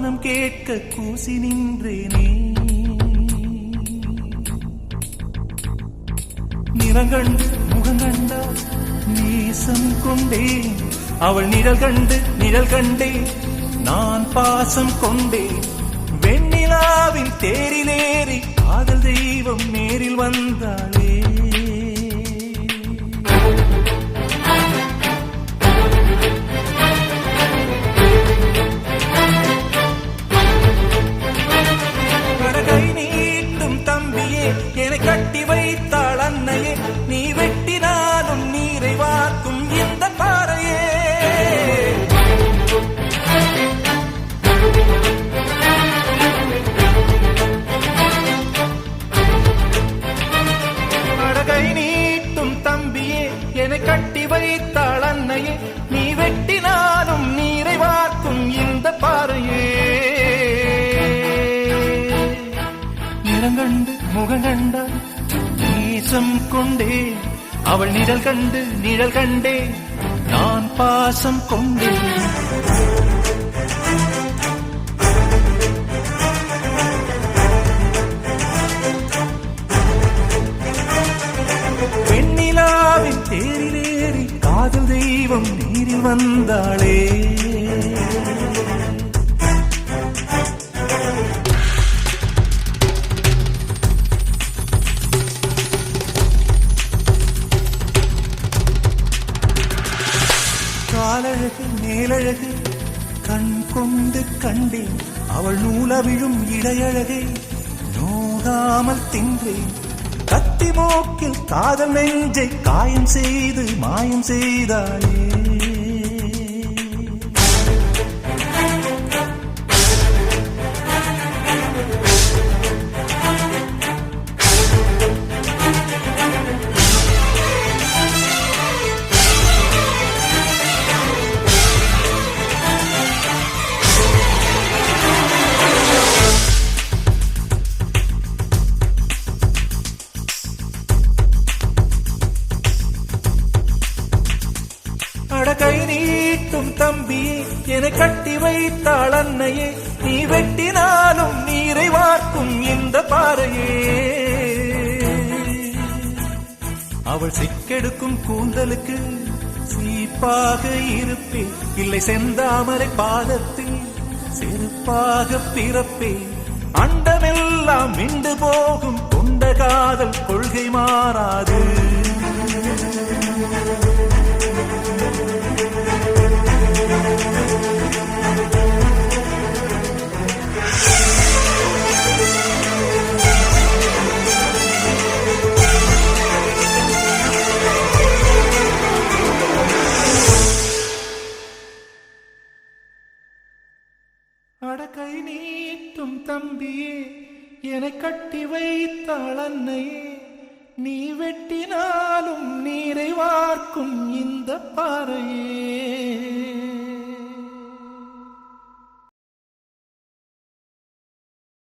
கானம் கேட்க கூசி நின்றேனே. நிறங்கண்டு முகங்கண்டா நேசம் கொண்டேன், அவள் நிழல் கண்டே நான் பாசம் கொண்டேன். வெண்ணிலாவின் தேரிலேறி காதல் தெய்வம் நேரில் வந்தாளே. கை நீட்டும் தம்பியே, என்னை கட்டி வைத்தாள் அன்னையே, நீ வெட்டினாலும் நீரை வார்க்கும் இந்த பாறையே. கை நீட்டும் தம்பியே, என்னை கட்டி வைத்தாள் அன்னையே, நீ வெட்டினாலும் நீரை வார்க்கும் இந்த பாறையே. நிறங்கண்டு முகங்கண்டா நேசம் கொண்டே, அவள் நிழல் கண்டே நான் பாசம் கொண்டேன். வெண்ணிலாவின் தேரிலேறி காதல் தெய்வம் நீரில் வந்தாளே. காலழகு மேலழகு கண் கொண்டு கண்டேன், அவள் நூலவிழும் இடையழகை நோகாமல் தின்றேன். கத்தி மோக்கில் காதல் நெஞ்சை காயம் செய்து மாயம் செய்தாளே. கை நீட்டும் தம்பியே, என்னை கட்டி வைத்தாள் அன்னையே, நீ வெட்டினாலும் நீரை வார்க்கும் இந்த பாறையே. அவள் சிக்கெடுக்கும் கூந்தலுக்கு சீப்பாக இருப்பேன், இல்லை செந்தாமரை பாதத்தில் செருப்பாக பிறப்பேன். அண்டமெல்லாம் மிண்டு போகும் கொண்ட காதல் கொள்கை மாறாது. கை நீட்டும் தம்பியே, என்னை கட்டி வைத்தாள் அன்னையே, நீ வெட்டினாலும் நீரை வார்க்கும் இந்த பாறையே.